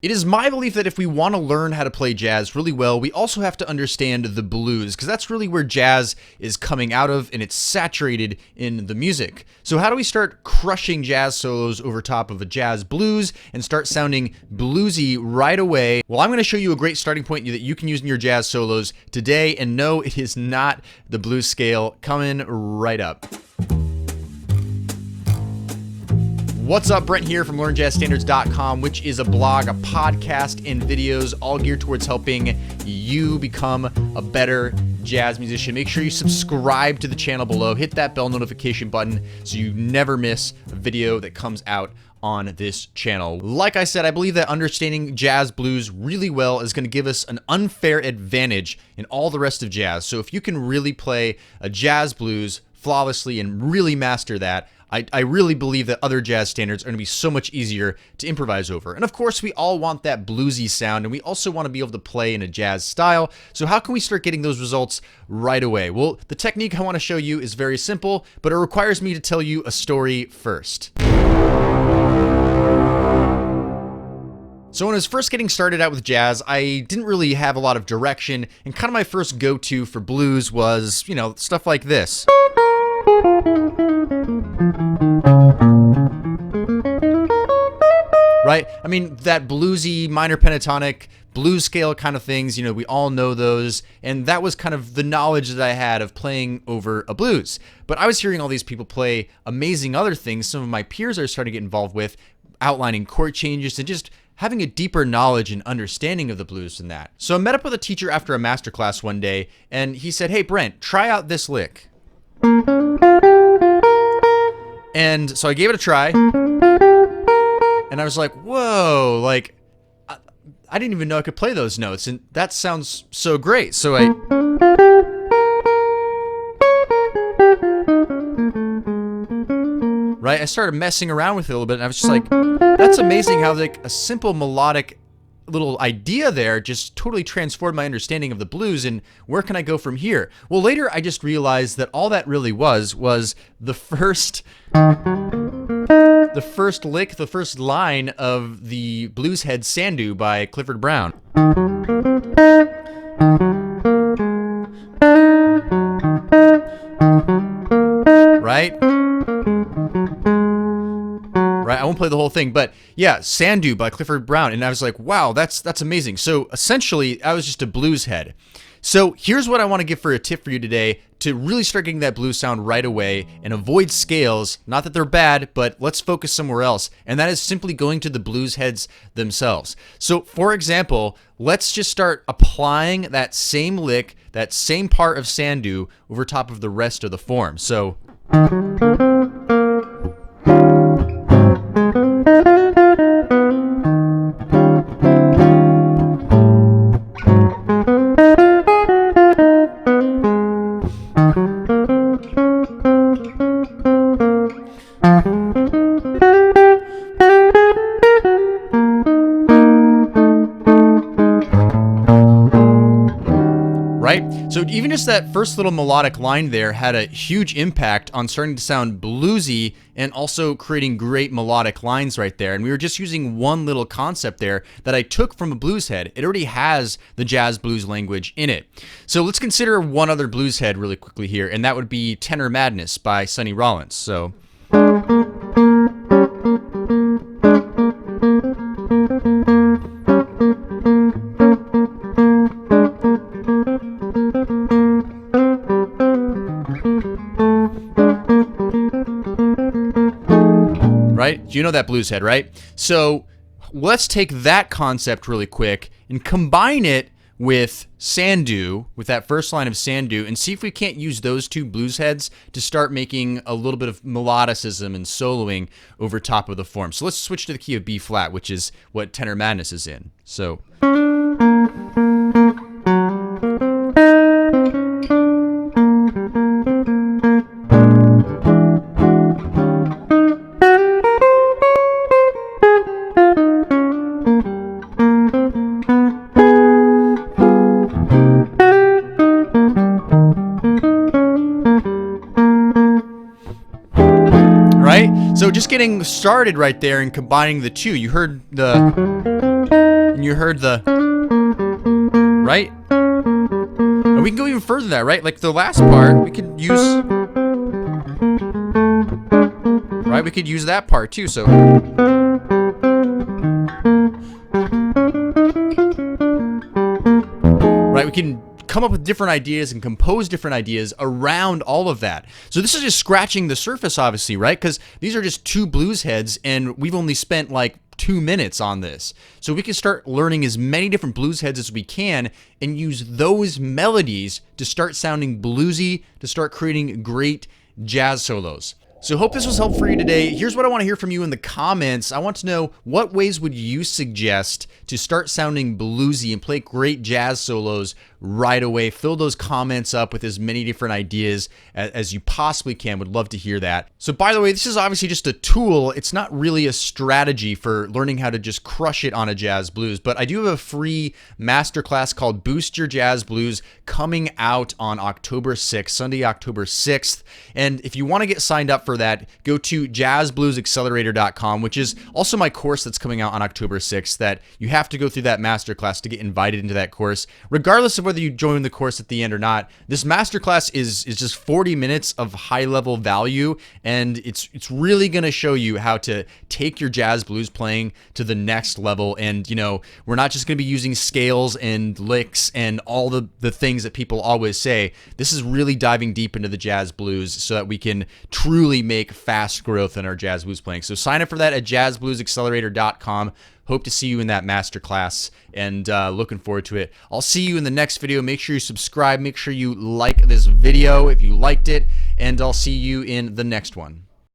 It is my belief that if we want to learn how to play jazz really well, we also have to understand the blues, because that's really where jazz is coming out of, and it's saturated in the music. So how do we start crushing jazz solos over top of a jazz blues and start sounding bluesy right away? Well, I'm going to show you a great starting point that you can use in your jazz solos today, and no, it is not the blues scale. Coming right up. What's up, Brent here from LearnJazzStandards.com, which is a blog, a podcast, and videos all geared towards helping you become a better jazz musician. Make sure you subscribe to the channel below. Hit that bell notification button so you never miss a video that comes out on this channel. Like I said, I believe that understanding jazz blues really well is going to give us an unfair advantage in all the rest of jazz. So if you can really play a jazz blues flawlessly and really master that, I really believe that other jazz standards are going to be so much easier to improvise over. And of course, we all want that bluesy sound, and we also want to be able to play in a jazz style. So how can we start getting those results right away? Well, the technique I want to show you is very simple, but it requires me to tell you a story first. So when I was first getting started out with jazz, I didn't really have a lot of direction, and kind of my first go-to for blues was, stuff like this. Right? I mean, that bluesy minor pentatonic blues scale kind of things, we all know those. And that was kind of the knowledge that I had of playing over a blues. But I was hearing all these people play amazing other things. Some of my peers are starting to get involved with outlining chord changes and just having a deeper knowledge and understanding of the blues than that. So I met up with a teacher after a masterclass one day, and he said, "Hey, Brent, try out this lick." And so I gave it a try. And I was like, whoa, I didn't even know I could play those notes, and that sounds so great. So I started messing around with it a little bit, and I was just like, that's amazing how a simple melodic little idea there just totally transformed my understanding of the blues, and where can I go from here? Well, later I just realized that all that really was the first lick, the first line of the blues head Sandu by Clifford Brown. Right? I won't play the whole thing, but yeah, Sandu by Clifford Brown. And I was like, wow, that's amazing. So essentially, I was just a blues head. So here's what I want to give for a tip for you today to really start getting that blues sound right away and avoid scales. Not that they're bad, but let's focus somewhere else. And that is simply going to the blues heads themselves. So for example, let's just start applying that same lick, that same part of Sandu over top of the rest of the form. So So even just that first little melodic line there had a huge impact on starting to sound bluesy and also creating great melodic lines right there. And we were just using one little concept there that I took from a blues head. It already has the jazz blues language in it. So let's consider one other blues head really quickly here, and that would be Tenor Madness by Sonny Rollins. So right? You know that blues head, right? So let's take that concept really quick and combine it with Sandu, with that first line of Sandu, and see if we can't use those two blues heads to start making a little bit of melodicism and soloing over top of the form. So let's switch to the key of B flat, which is what Tenor Madness is in. So right? So just getting started right there and combining the two. You heard the you heard the, right? And we can go even further than that, right? Like the last part, we could use, right? We could use that part too, so. Right, we can come up with different ideas and compose different ideas around all of that. So this is just scratching the surface, obviously, right? Because these are just 2 blues heads, and we've only spent like 2 minutes on this. So we can start learning as many different blues heads as we can and use those melodies to start sounding bluesy, to start creating great jazz solos. So hope this was helpful for you today. Here's what I want to hear from you in the comments. I want to know, what ways would you suggest to start sounding bluesy and play great jazz solos right away? Fill those comments up with as many different ideas as you possibly can. Would love to hear that. So by the way, this is obviously just a tool. It's not really a strategy for learning how to just crush it on a jazz blues, but I do have a free masterclass called Boost Your Jazz Blues coming out on October 6th, Sunday, October 6th. And if you want to get signed up for that, go to jazzbluesaccelerator.com, which is also my course that's coming out on October 6th, that you have to go through that masterclass to get invited into that course. Regardless of whether you join the course at the end or not, this masterclass is just 40 minutes of high-level value, and it's really going to show you how to take your jazz blues playing to the next level. And, you know, we're not just going to be using scales and licks and all the things that people always say. This is really diving deep into the jazz blues so that we can truly make fast growth in our jazz blues playing. So sign up for that at jazzbluesaccelerator.com. Hope to see you in that masterclass, and looking forward to it. I'll see you in the next video. Make sure you subscribe. Make sure you like this video if you liked it, and I'll see you in the next one.